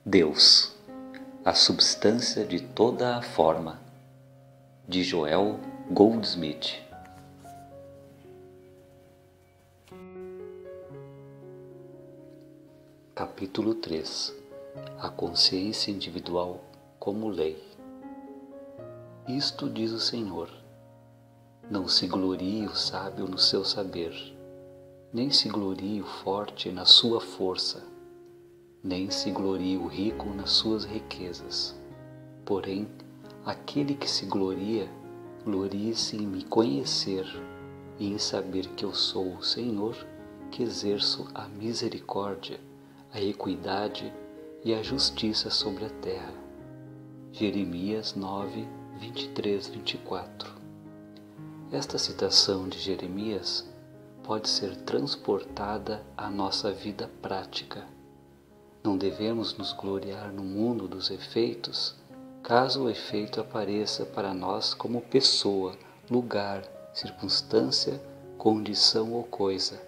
Deus, a substância de toda a forma, de Joel Goldsmith. Capítulo 3. A consciência individual como lei. Isto diz o Senhor: não se glorie o sábio no seu saber, nem se glorie o forte na sua força, nem se glorie o rico nas suas riquezas. Porém, aquele que se gloria, glorie-se em me conhecer e em saber que eu sou o Senhor, que exerço a misericórdia, a equidade e a justiça sobre a terra. Jeremias 9, 23, 24. Esta citação de Jeremias pode ser transportada à nossa vida prática. Não devemos nos gloriar no mundo dos efeitos, caso o efeito apareça para nós como pessoa, lugar, circunstância, condição ou coisa,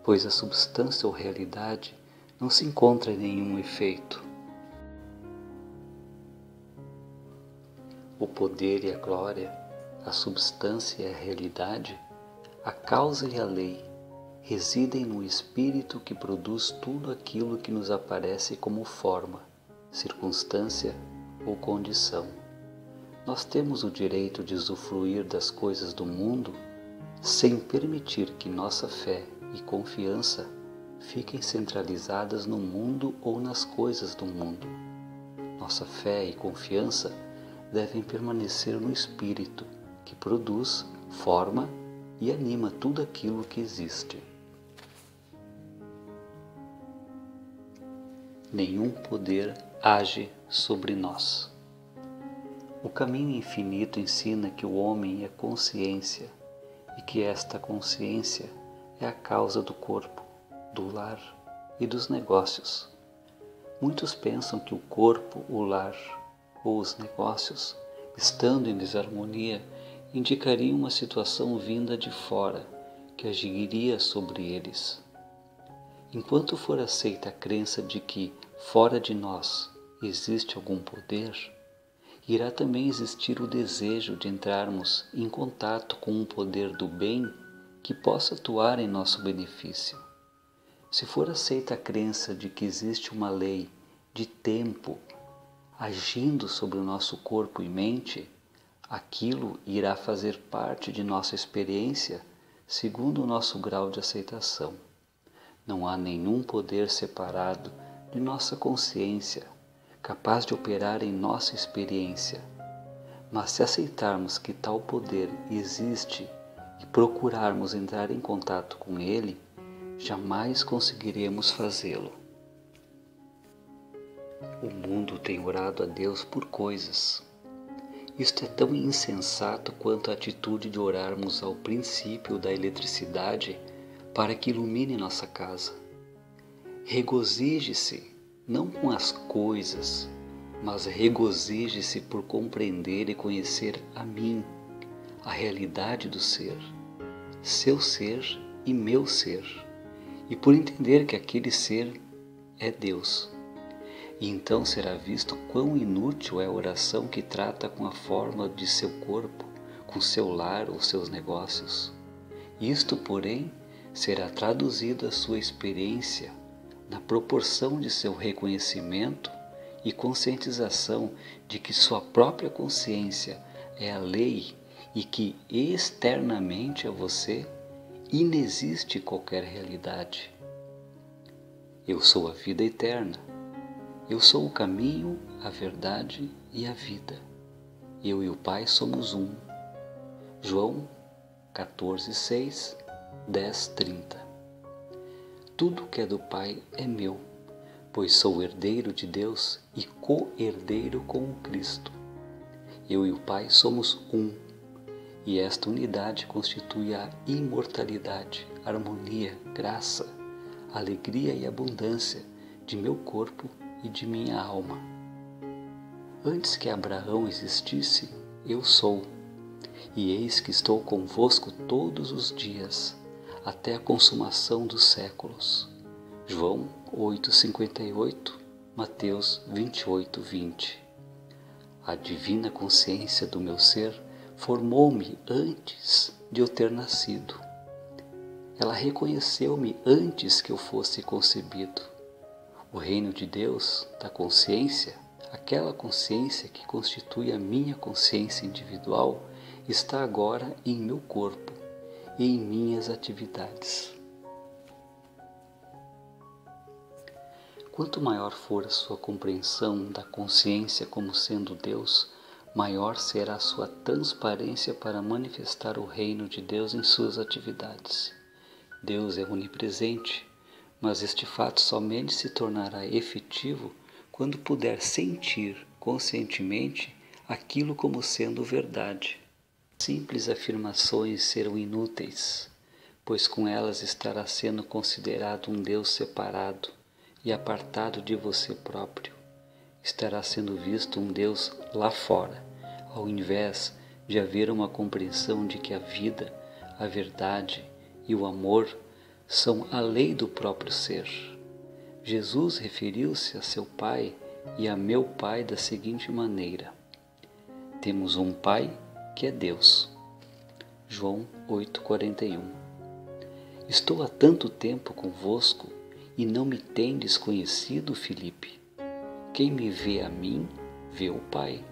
pois a substância ou realidade não se encontra em nenhum efeito. O poder e a glória, a substância e a realidade, a causa e a lei, residem no Espírito que produz tudo aquilo que nos aparece como forma, circunstância ou condição. Nós temos o direito de usufruir das coisas do mundo sem permitir que nossa fé e confiança fiquem centralizadas no mundo ou nas coisas do mundo. Nossa fé e confiança devem permanecer no Espírito, que produz, forma e anima tudo aquilo que existe. Nenhum poder age sobre nós. O caminho infinito ensina que o homem é consciência e que esta consciência é a causa do corpo, do lar e dos negócios. Muitos pensam que o corpo, o lar ou os negócios, estando em desarmonia, indicariam uma situação vinda de fora, que agiria sobre eles. Enquanto for aceita a crença de que, fora de nós, existe algum poder, irá também existir o desejo de entrarmos em contato com um poder do bem que possa atuar em nosso benefício. Se for aceita a crença de que existe uma lei de tempo agindo sobre o nosso corpo e mente, aquilo irá fazer parte de nossa experiência segundo o nosso grau de aceitação. Não há nenhum poder separado de nossa consciência capaz de operar em nossa experiência. Mas se aceitarmos que tal poder existe e procurarmos entrar em contato com ele, jamais conseguiremos fazê-lo. O mundo tem orado a Deus por coisas. Isto é tão insensato quanto a atitude de orarmos ao princípio da eletricidade para que ilumine nossa casa. Regozije-se não com as coisas, mas regozije-se por compreender e conhecer a mim, a realidade do ser, seu ser e meu ser, e por entender que aquele ser é Deus. E então será visto quão inútil é a oração que trata com a forma de seu corpo, com seu lar ou seus negócios. Isto, porém, será traduzido à sua experiência na proporção de seu reconhecimento e conscientização de que sua própria consciência é a lei e que externamente a você inexiste qualquer realidade. Eu sou a vida eterna. Eu sou o caminho, a verdade e a vida. Eu e o Pai somos um. João 14:6, 10:30. Tudo que é do Pai é meu, pois sou herdeiro de Deus e co-herdeiro com o Cristo. Eu e o Pai somos um, e esta unidade constitui a imortalidade, harmonia, graça, alegria e abundância de meu corpo e de minha alma. Antes que Abraão existisse, eu sou, e eis que estou convosco todos os dias, até a consumação dos séculos. João 8,58, Mateus 28:20. A divina consciência do meu ser formou-me antes de eu ter nascido. Ela reconheceu-me antes que eu fosse concebido. O reino de Deus, da consciência, aquela consciência que constitui a minha consciência individual, está agora em meu corpo e em minhas atividades. Quanto maior for a sua compreensão da consciência como sendo Deus, maior será a sua transparência para manifestar o reino de Deus em suas atividades. Deus é onipresente, mas este fato somente se tornará efetivo quando puder sentir conscientemente aquilo como sendo verdade. Simples afirmações serão inúteis, pois com elas estará sendo considerado um Deus separado e apartado de você próprio. Estará sendo visto um Deus lá fora, ao invés de haver uma compreensão de que a vida, a verdade e o amor são a lei do próprio ser. Jesus referiu-se a seu Pai e a meu Pai da seguinte maneira: temos um Pai que é Deus. João 8,41. Estou há tanto tempo convosco e não me tendes conhecido, Filipe? Quem me vê a mim, vê o Pai.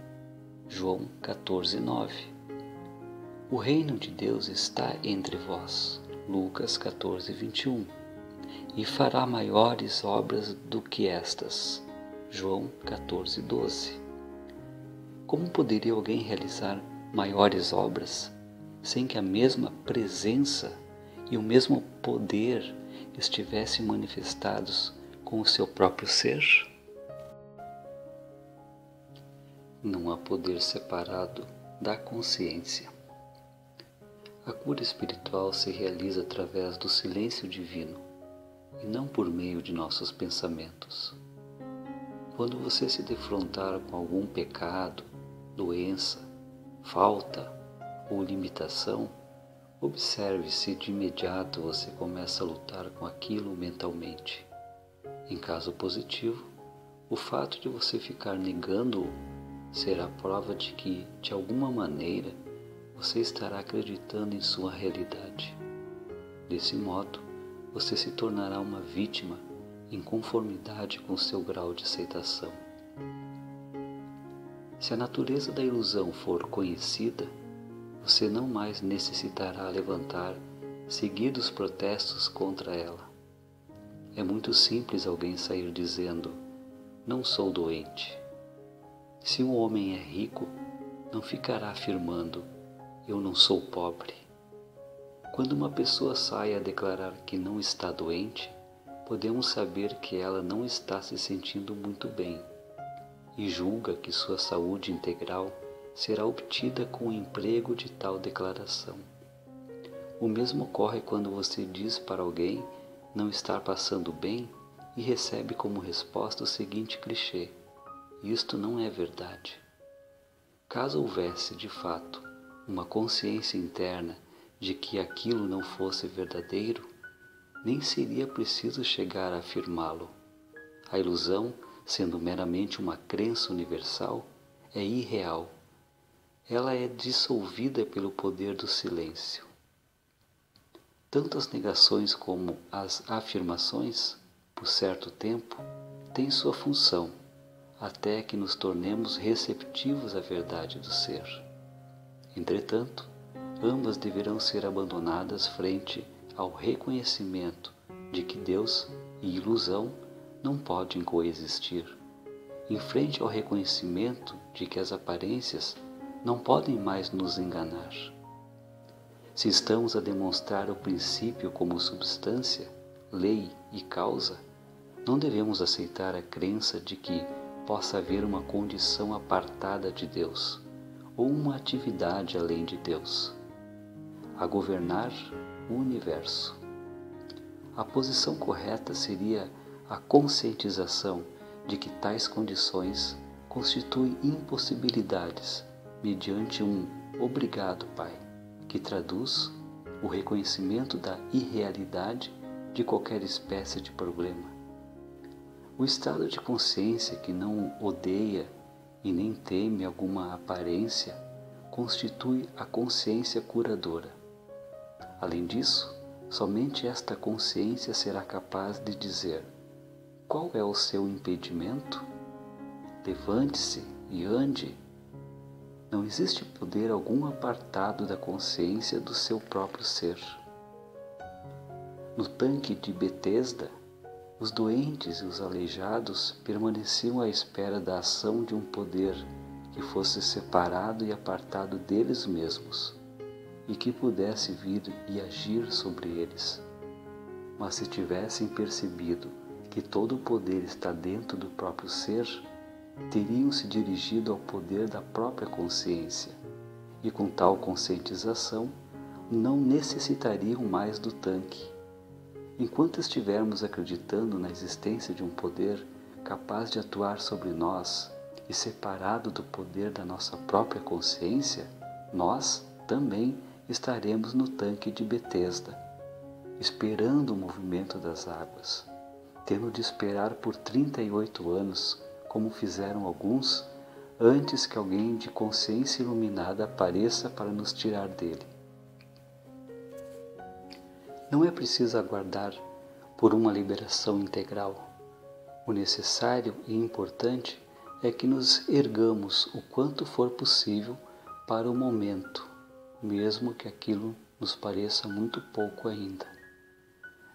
João 14,9. O reino de Deus está entre vós. Lucas 14:21. E fará maiores obras do que estas. João 14:12. Como poderia alguém realizar maiores obras sem que a mesma presença e o mesmo poder estivessem manifestados com o seu próprio ser? Não há poder separado da consciência. A cura espiritual se realiza através do silêncio divino e não por meio de nossos pensamentos. Quando você se defrontar com algum pecado, doença, falta ou limitação, observe se de imediato você começa a lutar com aquilo mentalmente. Em caso positivo, o fato de você ficar negando-o será prova de que, de alguma maneira, você estará acreditando em sua realidade. Desse modo, você se tornará uma vítima em conformidade com seu grau de aceitação. Se a natureza da ilusão for conhecida, você não mais necessitará levantar seguidos protestos contra ela. É muito simples alguém sair dizendo: não sou doente. Se um homem é rico, não ficará afirmando: eu não sou pobre. Quando uma pessoa sai a declarar que não está doente, podemos saber que ela não está se sentindo muito bem e julga que sua saúde integral será obtida com o emprego de tal declaração. O mesmo ocorre quando você diz para alguém não estar passando bem e recebe como resposta o seguinte clichê: isto não é verdade. Caso houvesse, de fato, uma consciência interna de que aquilo não fosse verdadeiro, nem seria preciso chegar a afirmá-lo. A ilusão, sendo meramente uma crença universal, é irreal. Ela é dissolvida pelo poder do silêncio. Tanto as negações como as afirmações, por certo tempo, têm sua função, até que nos tornemos receptivos à verdade do ser. Entretanto, ambas deverão ser abandonadas frente ao reconhecimento de que Deus e ilusão não podem coexistir, em frente ao reconhecimento de que as aparências não podem mais nos enganar. Se estamos a demonstrar o princípio como substância, lei e causa, não devemos aceitar a crença de que possa haver uma condição apartada de Deus ou uma atividade além de Deus, a governar o universo. A posição correta seria a conscientização de que tais condições constituem impossibilidades mediante um obrigado, Pai, que traduz o reconhecimento da irrealidade de qualquer espécie de problema. O estado de consciência que não odeia e nem teme alguma aparência constitui a consciência curadora. Além disso, somente esta consciência será capaz de dizer: qual é o seu impedimento? Levante-se e ande. Não existe poder algum apartado da consciência do seu próprio ser. No tanque de Betesda, os doentes e os aleijados permaneciam à espera da ação de um poder que fosse separado e apartado deles mesmos, e que pudesse vir e agir sobre eles. Mas se tivessem percebido que todo o poder está dentro do próprio ser, teriam se dirigido ao poder da própria consciência, e com tal conscientização não necessitariam mais do tanque. Enquanto estivermos acreditando na existência de um poder capaz de atuar sobre nós e separado do poder da nossa própria consciência, nós também estaremos no tanque de Betesda, esperando o movimento das águas, tendo de esperar por 38 anos, como fizeram alguns, antes que alguém de consciência iluminada apareça para nos tirar dele. Não é preciso aguardar por uma liberação integral. O necessário e importante é que nos ergamos o quanto for possível para o momento, mesmo que aquilo nos pareça muito pouco ainda.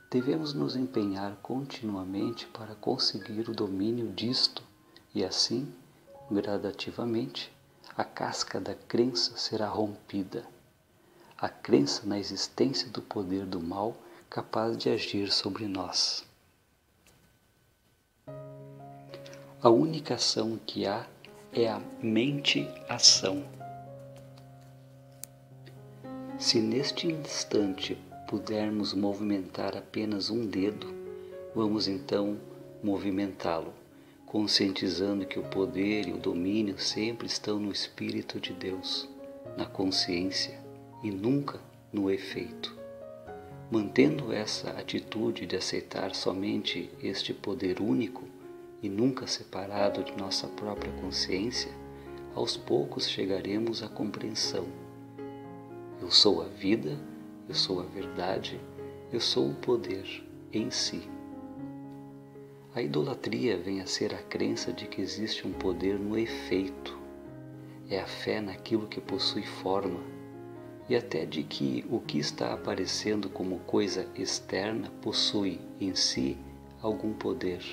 Devemos nos empenhar continuamente para conseguir o domínio disto e assim, gradativamente, a casca da crença será rompida. A crença na existência do poder do mal capaz de agir sobre nós. A única ação que há é a mente-ação. Se neste instante pudermos movimentar apenas um dedo, vamos então movimentá-lo, conscientizando que o poder e o domínio sempre estão no Espírito de Deus, na consciência e nunca no efeito. Mantendo essa atitude de aceitar somente este poder único e nunca separado de nossa própria consciência, aos poucos chegaremos à compreensão. Eu sou a vida, eu sou a verdade, eu sou o poder em si. A idolatria vem a ser a crença de que existe um poder no efeito. É a fé naquilo que possui forma, e até de que o que está aparecendo como coisa externa possui em si algum poder.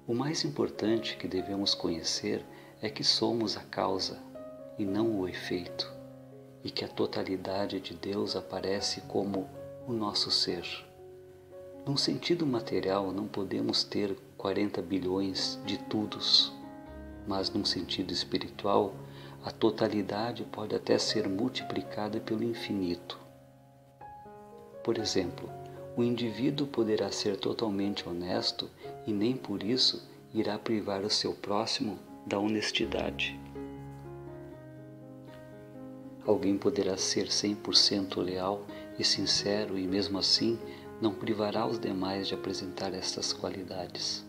O mais importante que devemos conhecer é que somos a causa e não o efeito, e que a totalidade de Deus aparece como o nosso ser. Num sentido material, não podemos ter 40 bilhões de tudos, mas num sentido espiritual, a totalidade pode até ser multiplicada pelo infinito. Por exemplo, o indivíduo poderá ser totalmente honesto e nem por isso irá privar o seu próximo da honestidade. Alguém poderá ser 100% leal e sincero e mesmo assim não privará os demais de apresentar estas qualidades.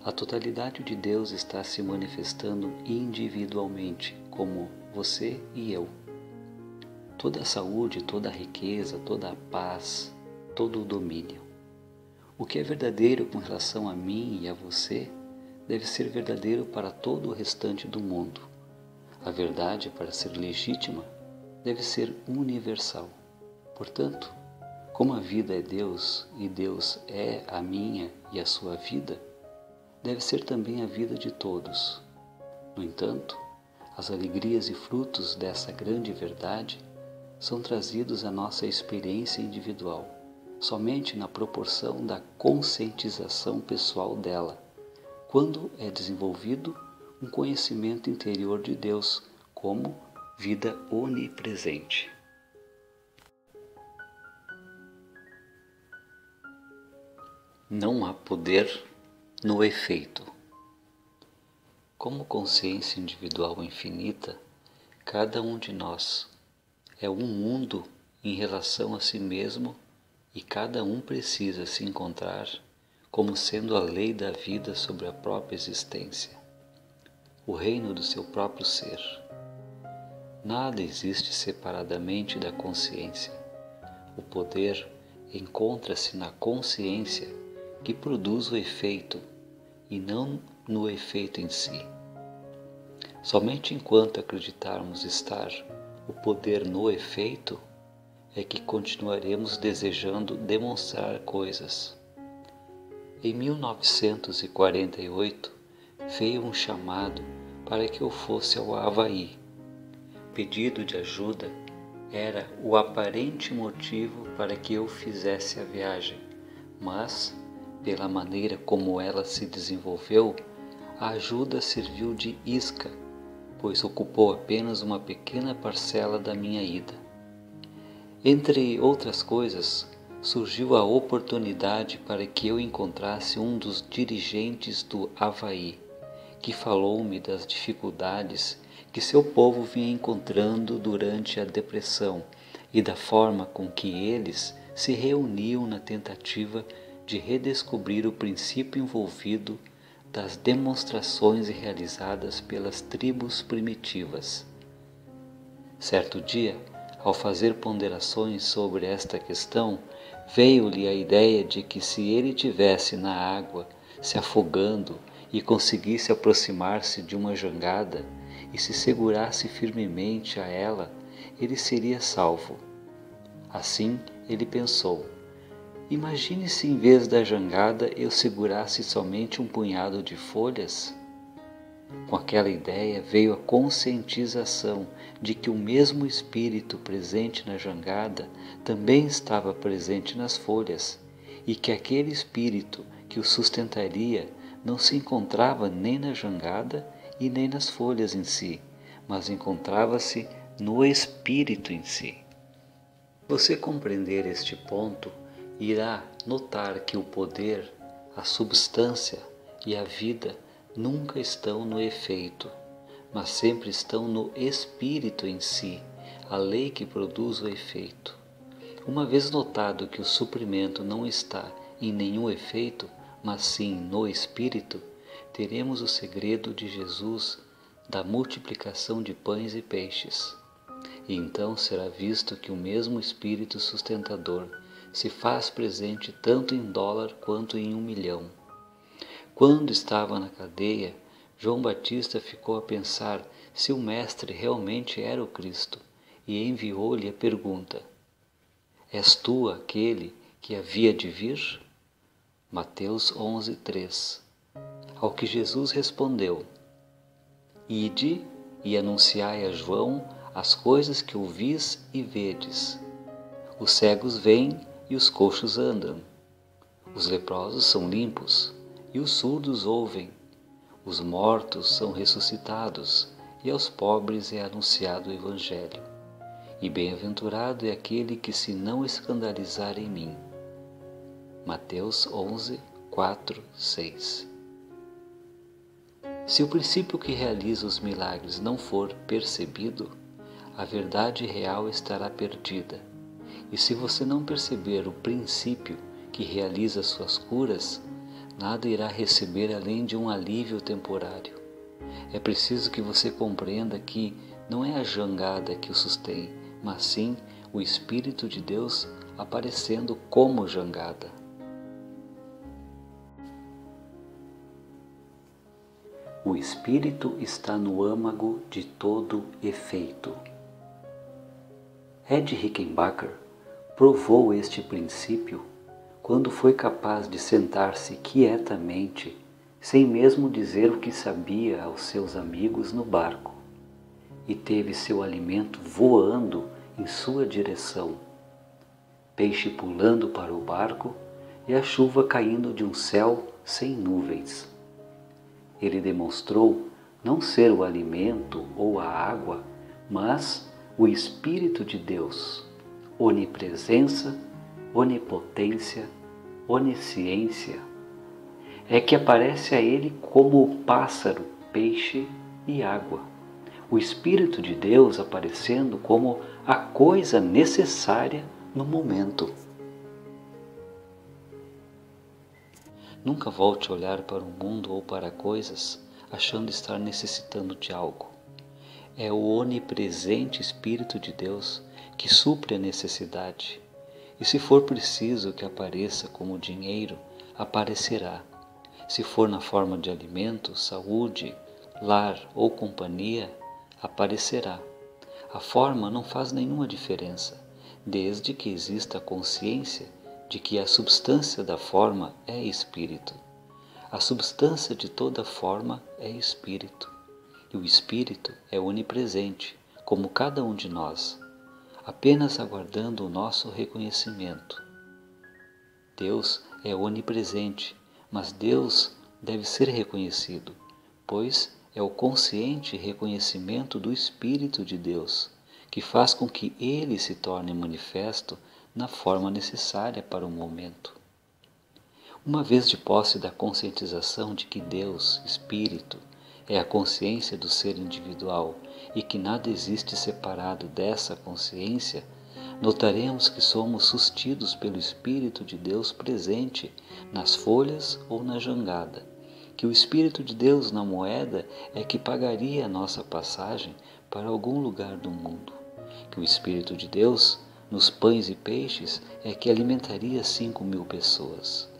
A totalidade de Deus está se manifestando individualmente, como você e eu. Toda a saúde, toda a riqueza, toda a paz, todo o domínio. O que é verdadeiro com relação a mim e a você, deve ser verdadeiro para todo o restante do mundo. A verdade, para ser legítima, deve ser universal. Portanto, como a vida é Deus e Deus é a minha e a sua vida, deve ser também a vida de todos. No entanto, as alegrias e frutos dessa grande verdade são trazidos à nossa experiência individual, somente na proporção da conscientização pessoal dela, quando é desenvolvido um conhecimento interior de Deus como vida onipresente. Não há poder no efeito. Como consciência individual infinita, cada um de nós é um mundo em relação a si mesmo e cada um precisa se encontrar como sendo a lei da vida sobre a própria existência, o reino do seu próprio ser. Nada existe separadamente da consciência. O poder encontra-se na consciência que produz o efeito e não no efeito em si. Somente enquanto acreditarmos estar o poder no efeito é que continuaremos desejando demonstrar coisas. Em 1948 veio um chamado para que eu fosse ao Havaí. Pedido de ajuda era o aparente motivo para que eu fizesse a viagem, mas, pela maneira como ela se desenvolveu, a ajuda serviu de isca, pois ocupou apenas uma pequena parcela da minha ida. Entre outras coisas, surgiu a oportunidade para que eu encontrasse um dos dirigentes do Havaí, que falou-me das dificuldades que seu povo vinha encontrando durante a depressão e da forma com que eles se reuniam na tentativa de redescobrir o princípio envolvido das demonstrações realizadas pelas tribos primitivas. Certo dia, ao fazer ponderações sobre esta questão, veio-lhe a ideia de que se ele tivesse na água, se afogando e conseguisse aproximar-se de uma jangada e se segurasse firmemente a ela, ele seria salvo. Assim, ele pensou: imagine se em vez da jangada eu segurasse somente um punhado de folhas? Com aquela ideia veio a conscientização de que o mesmo espírito presente na jangada também estava presente nas folhas e que aquele espírito que o sustentaria não se encontrava nem na jangada e nem nas folhas em si, mas encontrava-se no espírito em si. Você compreender este ponto, irá notar que o poder, a substância e a vida nunca estão no efeito, mas sempre estão no espírito em si, a lei que produz o efeito. Uma vez notado que o suprimento não está em nenhum efeito, mas sim no espírito, teremos o segredo de Jesus da multiplicação de pães e peixes. E então será visto que o mesmo espírito sustentador se faz presente tanto em dólar quanto em 1 milhão. Quando estava na cadeia, João Batista ficou a pensar se o Mestre realmente era o Cristo e enviou-lhe a pergunta: és tu aquele que havia de vir? Mateus 11:3. Ao que Jesus respondeu: ide e anunciai a João as coisas que ouvis e vedes. Os cegos vêm e os coxos andam. Os leprosos são limpos e os surdos ouvem. Os mortos são ressuscitados e aos pobres é anunciado o Evangelho. E bem-aventurado é aquele que se não escandalizar em mim. Mateus 11:4, 6. Se o princípio que realiza os milagres não for percebido, a verdade real estará perdida. E se você não perceber o princípio que realiza suas curas, nada irá receber além de um alívio temporário. É preciso que você compreenda que não é a jangada que o sustém, mas sim o Espírito de Deus aparecendo como jangada. O Espírito está no âmago de todo efeito. Ed Rickenbacker provou este princípio quando foi capaz de sentar-se quietamente, sem mesmo dizer o que sabia aos seus amigos no barco, e teve seu alimento voando em sua direção, peixe pulando para o barco e a chuva caindo de um céu sem nuvens. Ele demonstrou não ser o alimento ou a água, mas o Espírito de Deus, onipresença, onipotência, onisciência, é que aparece a ele como o pássaro, peixe e água. O Espírito de Deus aparecendo como a coisa necessária no momento. Nunca volte a olhar para o mundo ou para coisas achando estar necessitando de algo. É o onipresente Espírito de Deus que supre a necessidade. E se for preciso que apareça como dinheiro, aparecerá. Se for na forma de alimento, saúde, lar ou companhia, aparecerá. A forma não faz nenhuma diferença, desde que exista a consciência de que a substância da forma é espírito. A substância de toda forma é espírito. E o espírito é onipresente, como cada um de nós, apenas aguardando o nosso reconhecimento. Deus é onipresente, mas Deus deve ser reconhecido, pois é o consciente reconhecimento do Espírito de Deus, que faz com que Ele se torne manifesto na forma necessária para o momento. Uma vez de posse da conscientização de que Deus, Espírito, é a consciência do ser individual e que nada existe separado dessa consciência, notaremos que somos sustidos pelo Espírito de Deus presente nas folhas ou na jangada, que o Espírito de Deus na moeda é que pagaria a nossa passagem para algum lugar do mundo, que o Espírito de Deus nos pães e peixes é que alimentaria 5.000 pessoas.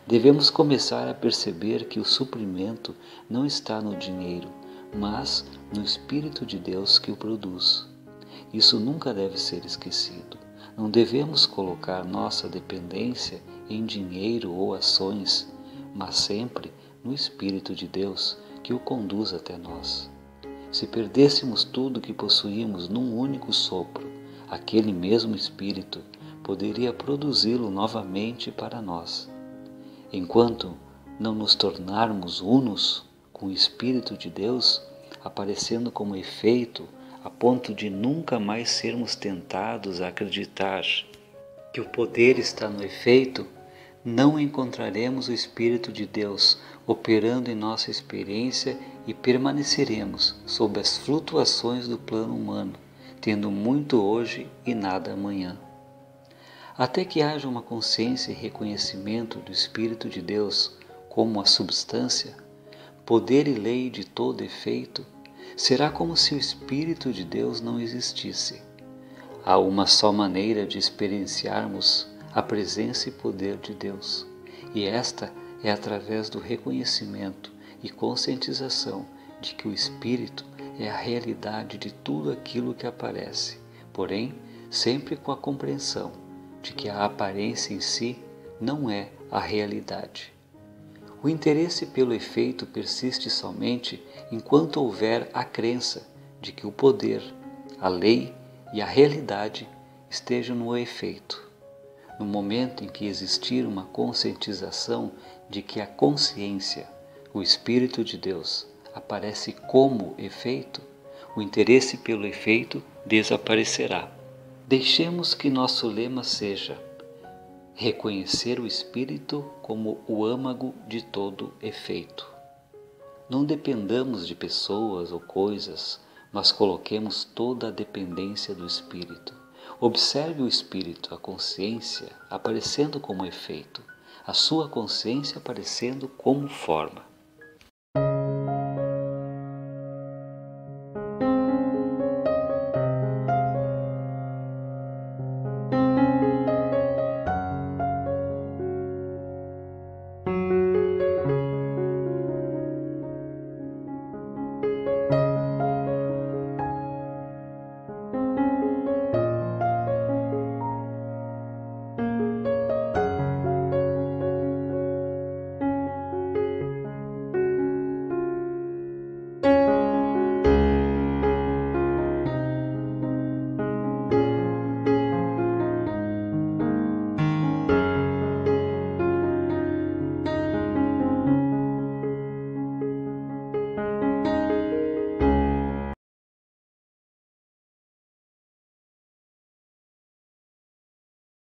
Devemos começar a perceber que o suprimento não está no dinheiro, mas no Espírito de Deus que o produz. Isso nunca deve ser esquecido. Não devemos colocar nossa dependência em dinheiro ou ações, mas sempre no Espírito de Deus que o conduz até nós. Se perdêssemos tudo que possuímos num único sopro, aquele mesmo Espírito poderia produzi-lo novamente para nós. Enquanto não nos tornarmos unos com o Espírito de Deus, aparecendo como efeito, a ponto de nunca mais sermos tentados a acreditar que o poder está no efeito, não encontraremos o Espírito de Deus operando em nossa experiência e permaneceremos sob as flutuações do plano humano, tendo muito hoje e nada amanhã. Até que haja uma consciência e reconhecimento do Espírito de Deus como a substância, poder e lei de todo efeito, será como se o Espírito de Deus não existisse. Há uma só maneira de experienciarmos a presença e poder de Deus, e esta é através do reconhecimento e conscientização de que o Espírito é a realidade de tudo aquilo que aparece, porém, sempre com a compreensão de que a aparência em si não é a realidade. O interesse pelo efeito persiste somente enquanto houver a crença de que o poder, a lei e a realidade estejam no efeito. No momento em que existir uma conscientização de que a consciência, o Espírito de Deus, aparece como efeito, o interesse pelo efeito desaparecerá. Deixemos que nosso lema seja reconhecer o Espírito como o âmago de todo efeito. Não dependamos de pessoas ou coisas, mas coloquemos toda a dependência do Espírito. Observe o Espírito, a consciência, aparecendo como efeito, a sua consciência aparecendo como forma.